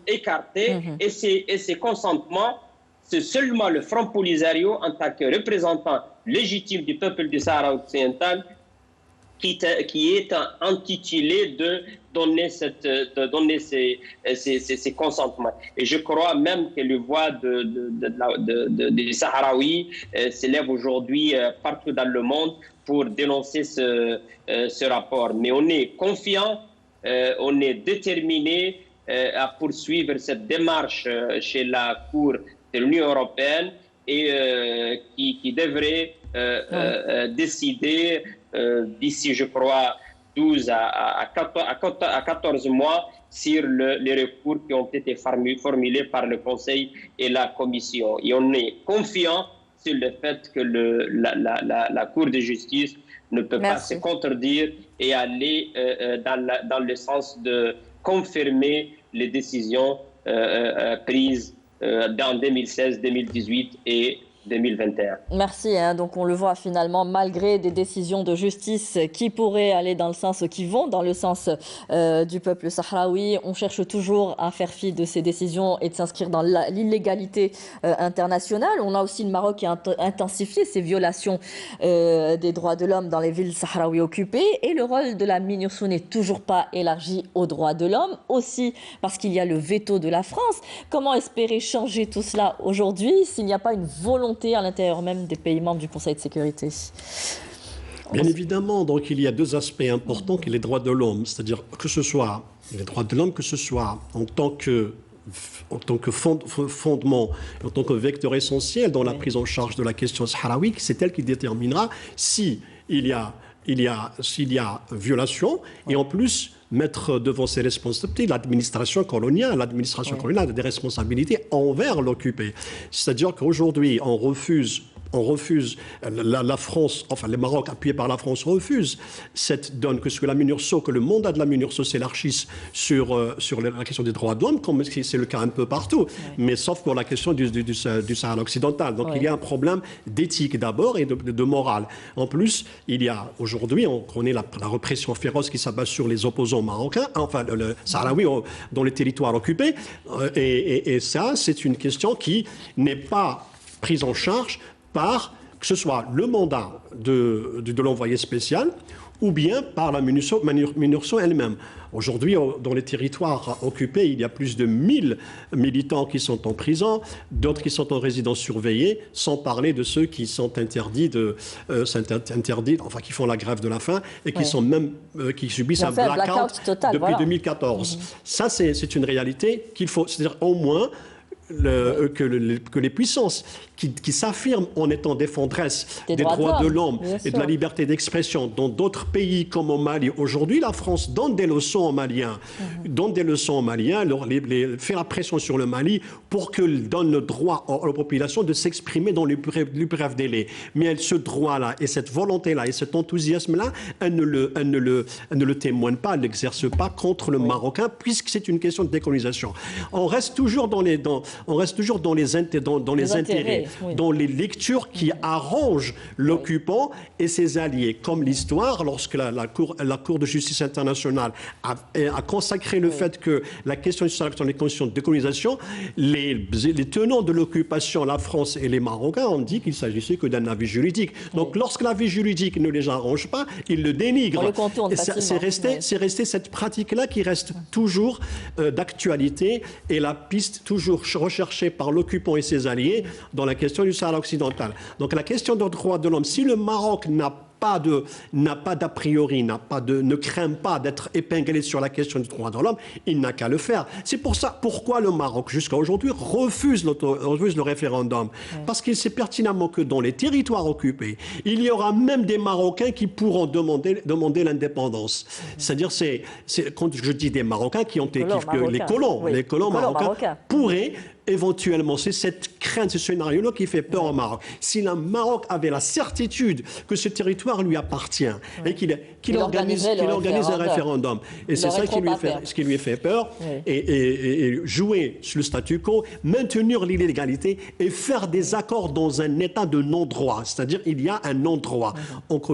écarté, et ces consentements, c'est seulement le Front Polisario, en tant que représentant légitime du peuple du Sahara occidental, qui est intitulé de donner ces consentements. Et je crois même que le voix des Sahraouis s'élève aujourd'hui partout dans le monde pour dénoncer ce rapport. Mais on est confiant, on est déterminé à poursuivre cette démarche chez la Cour de l'Union européenne et qui devrait décider d'ici, je crois, 12 à 14 mois sur les recours qui ont été formulés par le Conseil et la Commission. Et on est confiant sur le fait que la Cour de justice ne peut pas se contredire et aller dans le sens de confirmer les décisions prises dans 2016, 2018 et 2021. Merci. Donc on le voit finalement, malgré des décisions de justice qui pourraient aller dans le sens, qui vont dans le sens du peuple sahraoui, on cherche toujours à faire fi de ces décisions et de s'inscrire dans l'illégalité internationale. On a aussi le Maroc qui a intensifié ses violations des droits de l'homme dans les villes sahraouies occupées, et le rôle de la MINURSO n'est toujours pas élargi aux droits de l'homme, aussi parce qu'il y a le veto de la France. Comment espérer changer tout cela aujourd'hui s'il n'y a pas une volonté à l'intérieur même des pays membres du Conseil de sécurité? Bien évidemment, donc il y a deux aspects importants qui sont les droits de l'homme, c'est-à-dire que ce soit les droits de l'homme, que ce soit en tant que fondement, en tant que vecteur essentiel dans la prise en charge de la question sahraoui, c'est elle qui déterminera s'il y a violation, et en plus mettre devant ses responsabilités l'administration coloniale. L'administration coloniale a des responsabilités envers l'occupé. C'est-à-dire qu'aujourd'hui, on refuse, la France, enfin le Maroc appuyé par la France refuse cette donne que la MINURSO, que le mandat de la MINURSO s'élargisse sur la question des droits de l'homme, comme c'est le cas un peu partout, mais sauf pour la question du Sahara occidental. Donc il y a un problème d'éthique d'abord et de morale. En plus, il y a aujourd'hui, on connaît la répression féroce qui s'abat sur les opposants marocains, enfin le Sahraoui dans les territoires occupés, et ça, c'est une question qui n'est pas prise en charge par, que ce soit le mandat de l'envoyé spécial ou bien par la MINURSO elle-même. Aujourd'hui, dans les territoires occupés, il y a plus de 1000 militants qui sont en prison, d'autres qui sont en résidence surveillée, sans parler de ceux qui sont interdits, enfin qui font la grève de la faim et qui sont même qui subissent un blackout total, depuis 2014. Ça, c'est une réalité qu'il faut, c'est-à-dire au moins que les puissances qui s'affirment en étant défendresses des droits de l'homme et de la liberté d'expression dans d'autres pays comme au Mali. Aujourd'hui, la France donne des leçons aux Maliens, fait la pression sur le Mali pour qu'il donne le droit à la population de s'exprimer dans le plus bref délai. Mais ce droit-là et cette volonté-là et cet enthousiasme-là, elle ne le témoigne pas, elle ne l'exerce pas contre le Marocain, puisque c'est une question de décolonisation. On reste toujours dans on reste toujours dans les intérêts, oui. dans les lectures qui arrangent l'occupant et ses alliés, comme l'histoire, lorsque la Cour de justice internationale a consacré le fait que la question du Sahara dans les conditions de décolonisation, les tenants de l'occupation, la France et les Marocains, ont dit qu'il s'agissait que d'un avis juridique. Donc lorsque l'avis juridique ne les arrange pas, ils le dénigrent. On le contourne facilement. C'est resté cette pratique-là qui reste toujours d'actualité et la piste toujours recherchée par l'occupant et ses alliés dans la question du Sahara occidental. Donc la question des droits de l'homme, si le Maroc n'a pas d'a priori, ne craint pas d'être épinglé sur la question des droits de l'homme, il n'a qu'à le faire. C'est pour ça pourquoi le Maroc, jusqu'à aujourd'hui, refuse le référendum. Parce qu'il sait pertinemment que dans les territoires occupés, il y aura même des Marocains qui pourront demander l'indépendance. C'est-à-dire, quand je dis des Marocains qui ont été les colons marocains pourraient éventuellement, c'est cette crainte, ce scénario-là qui fait peur au Maroc. Si le Maroc avait la certitude que ce territoire lui appartient et qu'il organise un référendum, et c'est ça ce qui lui fait peur, et jouer sur le statu quo, maintenir l'illégalité et faire des accords dans un état de non-droit. C'est-à-dire, il y a un non-droit. Donc,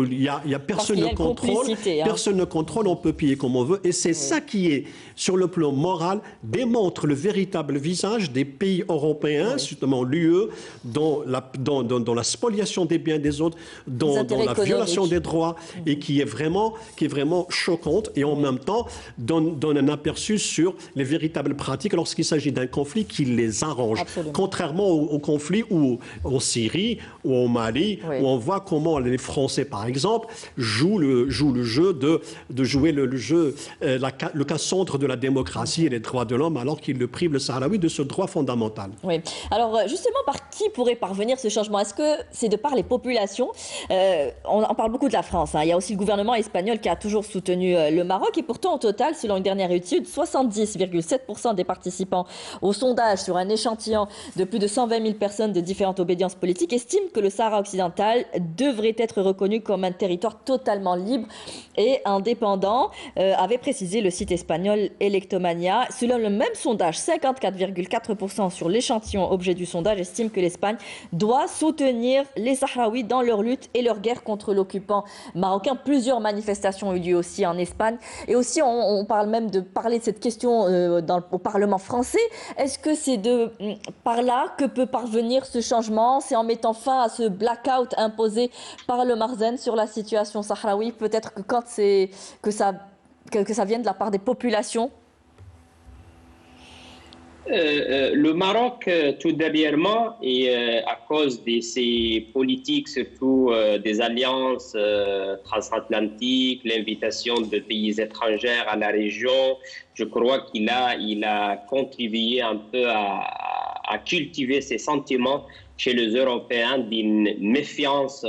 personne ne contrôle, on peut piller comme on veut, et c'est ça qui est, sur le plan moral, démontre le véritable visage des pays européens, justement l'UE, dans la spoliation des biens des autres, dans la violation des droits, et qui est vraiment choquante, et en même temps donne un aperçu sur les véritables pratiques lorsqu'il s'agit d'un conflit qui les arrange. Absolument. Contrairement au conflit où, en Syrie ou au Mali, où on voit comment les Français, par exemple, jouent le jeu le cas-centre de la démocratie et des droits de l'homme, alors qu'ils le privent le Sahraoui de ce droit fondamental. Oui. Alors justement, par qui pourrait parvenir ce changement? Est-ce que c'est de par les populations? On parle beaucoup de la France. Il y a aussi le gouvernement espagnol qui a toujours soutenu le Maroc. Et pourtant, au total, selon une dernière étude, 70,7% des participants au sondage sur un échantillon de plus de 120 000 personnes de différentes obédiences politiques estiment que le Sahara occidental devrait être reconnu comme un territoire totalement libre et indépendant, avait précisé le site espagnol Electomania. Selon le même sondage, 54,4% sur l'échantillon objet du sondage estiment que l'Espagne doit soutenir les Sahraouis dans leur lutte et leur guerre contre l'occupant marocain. Plusieurs manifestations ont eu lieu aussi en Espagne. Et aussi, on parle même de parler de cette question au Parlement français. Est-ce que c'est par là que peut parvenir ce changement? C'est en mettant fin à ce blackout imposé par le Marzen sur la situation sahraoui? Peut-être que quand que ça vienne de la part des populations? Le Maroc, tout dernièrement, et à cause de ses politiques, surtout des alliances transatlantiques, l'invitation de pays étrangers à la région, je crois qu'il a contribué un peu à cultiver ces sentiments chez les Européens d'une méfiance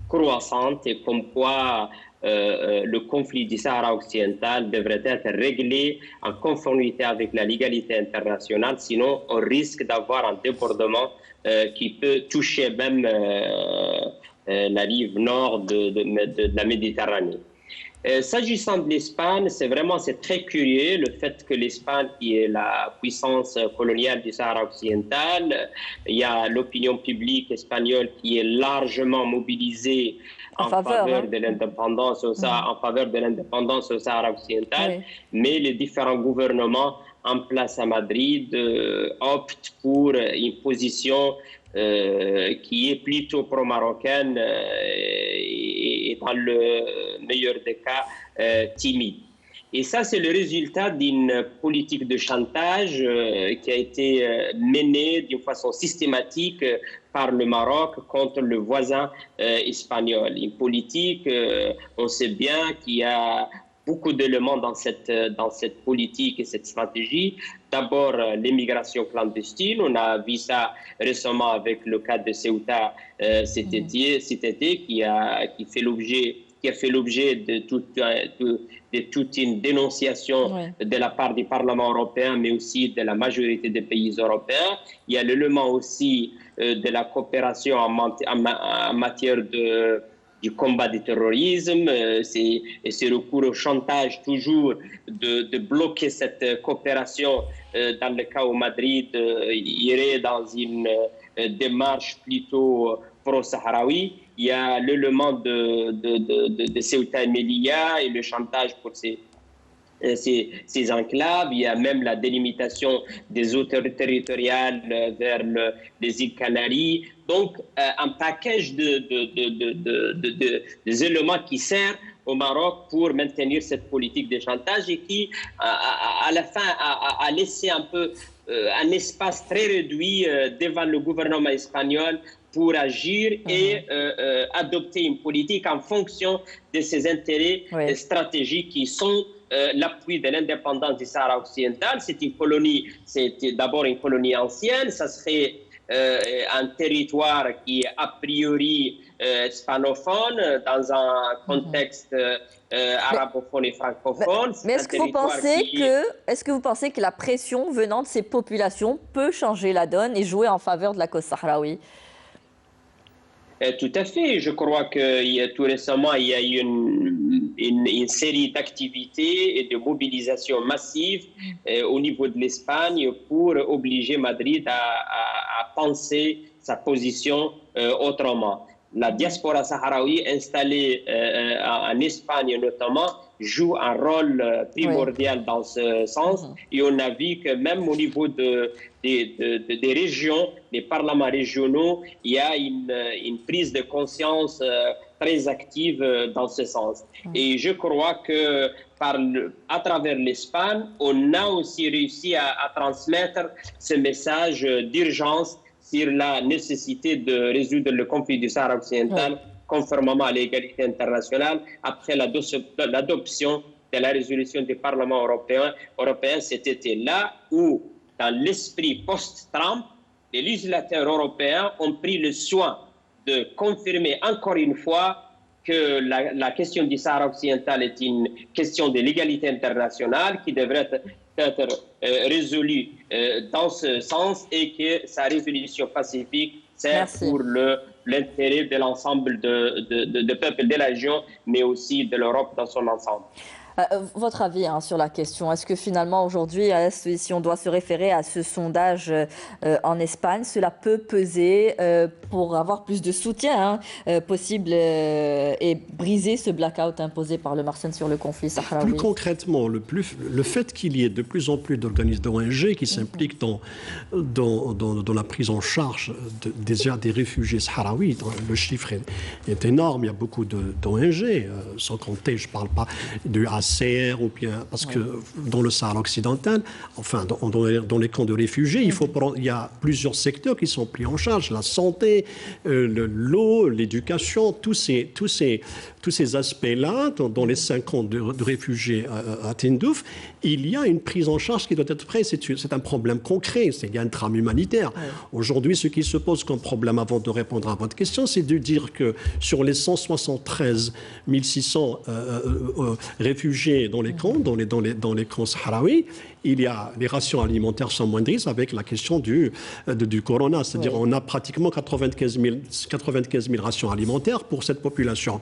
croissante, et comme quoi le conflit du Sahara occidental devrait être réglé en conformité avec la légalité internationale, sinon on risque d'avoir un débordement qui peut toucher même la rive nord de la Méditerranée. S'agissant de l'Espagne, c'est très curieux le fait que l'Espagne, qui est la puissance coloniale du Sahara occidental, il y a l'opinion publique espagnole qui est largement mobilisée en faveur de l'indépendance au Sahara occidental, mais les différents gouvernements en place à Madrid optent pour une position qui est plutôt pro-marocaine et dans le meilleur des cas timide. Et ça, c'est le résultat d'une politique de chantage qui a été menée d'une façon systématique par le Maroc contre le voisin espagnol. Une politique, on sait bien qu'il y a beaucoup d'éléments dans cette politique et cette stratégie. D'abord, l'immigration clandestine. On a vu ça récemment avec le cas de Ceuta cet été, qui a fait l'objet de toute une dénonciation de la part du Parlement européen, mais aussi de la majorité des pays européens. Il y a l'élément aussi de la coopération en matière du combat du terrorisme, c'est recours au chantage toujours de bloquer cette coopération dans le cas où Madrid irait dans une démarche plutôt pro-sahraoui. Il y a l'élément de Ceuta et Melilla et le chantage pour ces enclaves. Il y a même la délimitation des eaux territoriales vers les îles Canaries. Donc, un package des éléments qui servent au Maroc pour maintenir cette politique de chantage et qui, à la fin, a laissé un peu un espace très réduit devant le gouvernement espagnol pour agir et adopter une politique en fonction de ses intérêts stratégiques qui sont l'appui de l'indépendance du Sahara occidental. C'est une colonie, c'était d'abord une colonie ancienne, ça serait un territoire qui est a priori hispanophone dans un contexte arabophone et francophone. Mais est-ce que vous pensez que la pression venant de ces populations peut changer la donne et jouer en faveur de la cause sahraoui? Tout à fait. Je crois que tout récemment, il y a eu une série d'activités et de mobilisations massives au niveau de l'Espagne pour obliger Madrid à penser sa position autrement. La diaspora sahraoui installée en Espagne notamment joue un rôle primordial dans ce sens. Et on a vu que même au niveau des régions, des parlements régionaux, il y a une prise de conscience très active dans ce sens. Et je crois que à travers l'Espagne, on a aussi réussi à transmettre ce message d'urgence sur la nécessité de résoudre le conflit du Sahara occidental conformément à l'égalité internationale après l'adoption de la résolution du Parlement européen cet été, là où, dans l'esprit post-Trump, les législateurs européens ont pris le soin de confirmer encore une fois que la question du Sahara occidental est une question de l'égalité internationale qui devrait être résolue dans ce sens et que sa résolution pacifique sert pour l'intérêt de l'ensemble de peuples de la région, mais aussi de l'Europe dans son ensemble. Votre avis sur la question, est-ce que finalement aujourd'hui, si on doit se référer à ce sondage en Espagne, cela peut peser pour avoir plus de soutien possible et briser ce blackout imposé par le Marsène sur le conflit sahraoui? Plus concrètement, le fait qu'il y ait de plus en plus d'organismes d'ONG qui s'impliquent dans la prise en charge des réfugiés sahraouis, le chiffre est énorme, il y a beaucoup d'ONG, sans compter, je ne parle pas du ou bien, parce que dans le Sahara occidental, enfin dans les camps de réfugiés, il y a plusieurs secteurs qui sont pris en charge, la santé, l'eau, l'éducation, tous ces aspects-là, dans les 5 camps de réfugiés à Tindouf, il y a une prise en charge qui doit être faite. C'est un problème concret, il y a un drame humanitaire. Aujourd'hui, ce qui se pose comme problème, avant de répondre à votre question, c'est de dire que sur les 173 600 réfugiés dans les camps, dans les camps sahraouis, il y a les rations alimentaires s'amoindrissent avec la question du corona. C'est-à-dire on a pratiquement 95 000 rations alimentaires pour cette population.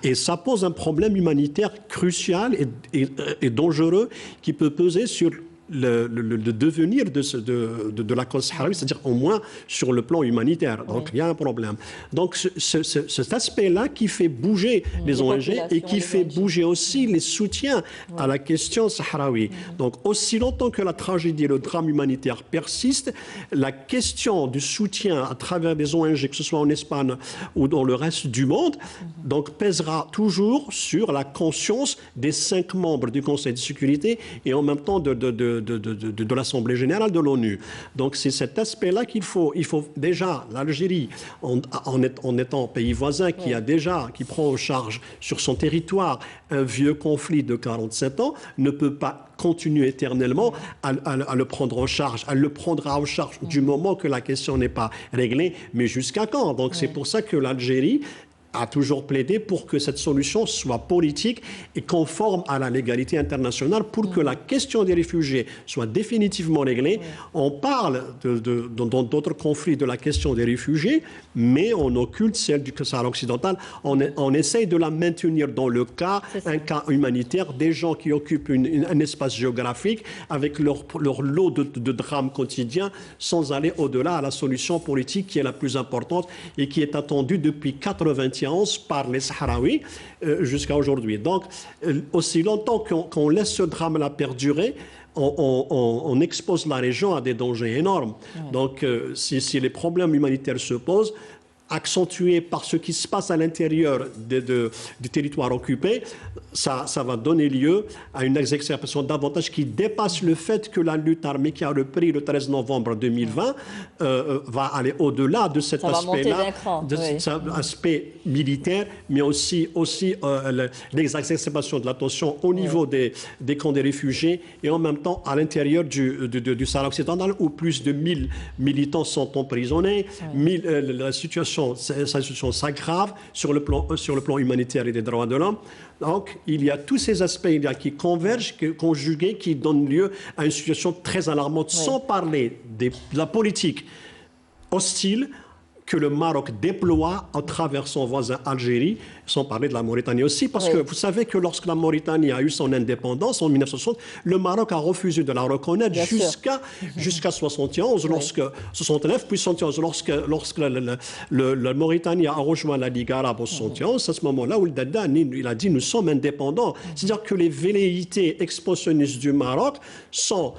Et ça pose un problème humanitaire crucial et dangereux qui peut peser sur le devenir de la cause sahraoui, c'est-à-dire au moins sur le plan humanitaire. Donc il y a un problème. Donc cet aspect-là qui fait bouger les ONG et qui fait bouger aussi les soutiens à la question sahraoui. Donc aussi longtemps que la tragédie et le drame humanitaire persistent, la question du soutien à travers des ONG, que ce soit en Espagne ou dans le reste du monde, donc pèsera toujours sur la conscience des 5 membres du Conseil de sécurité et en même temps de l'Assemblée générale de l'ONU. Donc c'est cet aspect-là qu'il faut déjà, l'Algérie, en étant pays voisin qui prend en charge sur son territoire un vieux conflit de 47 ans, ne peut pas continuer éternellement à le prendre en charge. Elle le prendra en charge du moment que la question n'est pas réglée, mais jusqu'à quand? Donc c'est pour ça que l'Algérie a toujours plaidé pour que cette solution soit politique et conforme à la légalité internationale pour que la question des réfugiés soit définitivement réglée. On parle dans d'autres conflits de la question des réfugiés, mais on occulte celle du Sahara occidental. On essaye de la maintenir dans le cas, un cas humanitaire, des gens qui occupent un espace géographique avec leur lot de drames quotidiens sans aller au-delà à la solution politique qui est la plus importante et qui est attendue depuis 1991 par les Sahraouis jusqu'à aujourd'hui. Donc, aussi longtemps qu'on laisse ce drame-là perdurer, on expose la région à des dangers énormes. Donc, si les problèmes humanitaires se posent, accentué par ce qui se passe à l'intérieur du territoire occupé, ça va donner lieu à une exacerbation davantage qui dépasse le fait que la lutte armée qui a repris le 13 novembre 2020 va aller au-delà de cet aspect-là, de cet aspect militaire, mais aussi l'exacerbation de la tension au niveau des camps des réfugiés et en même temps à l'intérieur du Sahara occidental où plus de 1000 militants sont emprisonnés, la situation s'aggrave sur le plan humanitaire et des droits de l'homme. Donc, il y a tous ces aspects qui convergent, conjugués, qui donnent lieu à une situation très alarmante, sans parler de la politique hostile que le Maroc déploie à travers son voisin Algérie, sans parler de la Mauritanie aussi, parce que vous savez que lorsque la Mauritanie a eu son indépendance en 1960, le Maroc a refusé de la reconnaître jusqu'à 71, 69, puis 71, lorsque la Mauritanie a rejoint la Ligue arabe en 71, c'est à ce moment-là où le Dada il a dit nous sommes indépendants. C'est-à-dire que les velléités expansionnistes du Maroc sont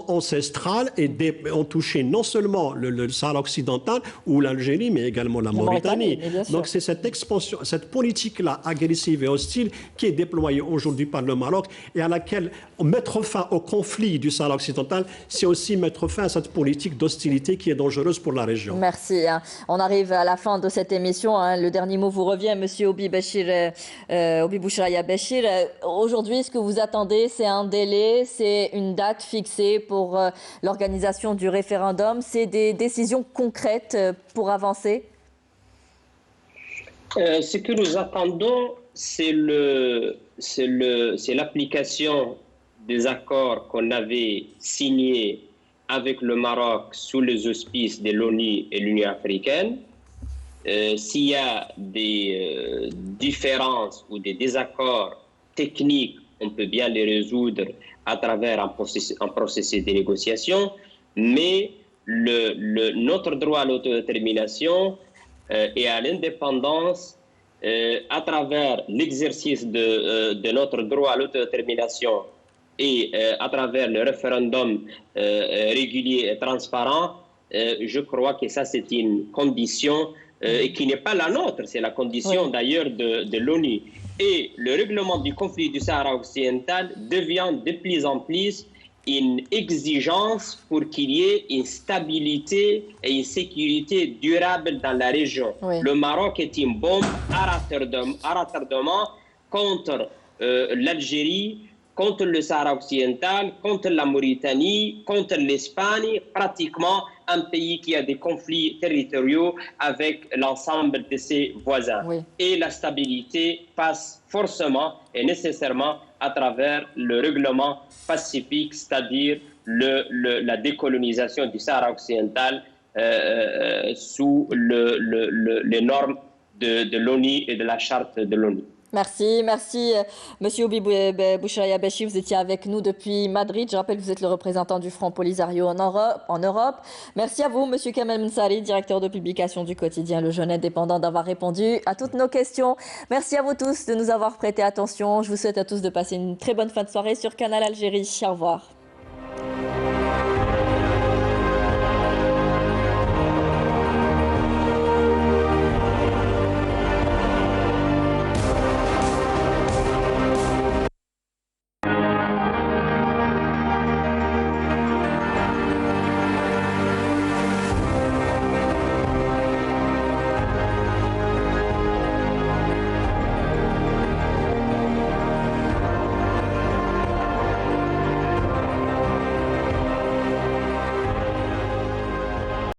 ancestrales et ont touché non seulement le Sahara occidental ou l'Algérie, mais également la Mauritanie. Donc c'est cette expansion, cette politique-là agressive et hostile qui est déployée aujourd'hui par le Maroc et à laquelle mettre fin au conflit du Sahara occidental, c'est aussi mettre fin à cette politique d'hostilité qui est dangereuse pour la région. Merci. On arrive à la fin de cette émission. Le dernier mot vous revient, Monsieur Obi Bouchraya Béchir. Aujourd'hui, ce que vous attendez, c'est un délai, c'est une date fixée pour l'organisation du référendum. C'est des décisions concrètes pour avancer? Ce que nous attendons, c'est l'application des accords qu'on avait signés avec le Maroc sous les auspices de l'ONU et l'Union africaine. S'il y a des différences ou des désaccords techniques, on peut bien les résoudre à travers un processus de négociation, mais notre droit à l'autodétermination et à l'indépendance, à travers l'exercice de notre droit à l'autodétermination et à travers le référendum régulier et transparent, je crois que ça c'est une condition et qui n'est pas la nôtre, c'est la condition d'ailleurs de l'ONU. Et le règlement du conflit du Sahara occidental devient de plus en plus une exigence pour qu'il y ait une stabilité et une sécurité durable dans la région. Le Maroc est une bombe à retardement contre l'Algérie, contre le Sahara occidental, contre la Mauritanie, contre l'Espagne, pratiquement un pays qui a des conflits territoriaux avec l'ensemble de ses voisins. Et la stabilité passe forcément et nécessairement à travers le règlement pacifique, c'est-à-dire la décolonisation du Sahara occidental sous les normes de l'ONU et de la charte de l'ONU. Merci, Monsieur Obi Bouchraya Béchir, vous étiez avec nous depuis Madrid. Je rappelle que vous êtes le représentant du Front Polisario en Europe. Merci à vous, Monsieur Kamel Mensari, directeur de publication du quotidien Le Jeune Indépendant, d'avoir répondu à toutes nos questions. Merci à vous tous de nous avoir prêté attention. Je vous souhaite à tous de passer une très bonne fin de soirée sur Canal Algérie. Au revoir.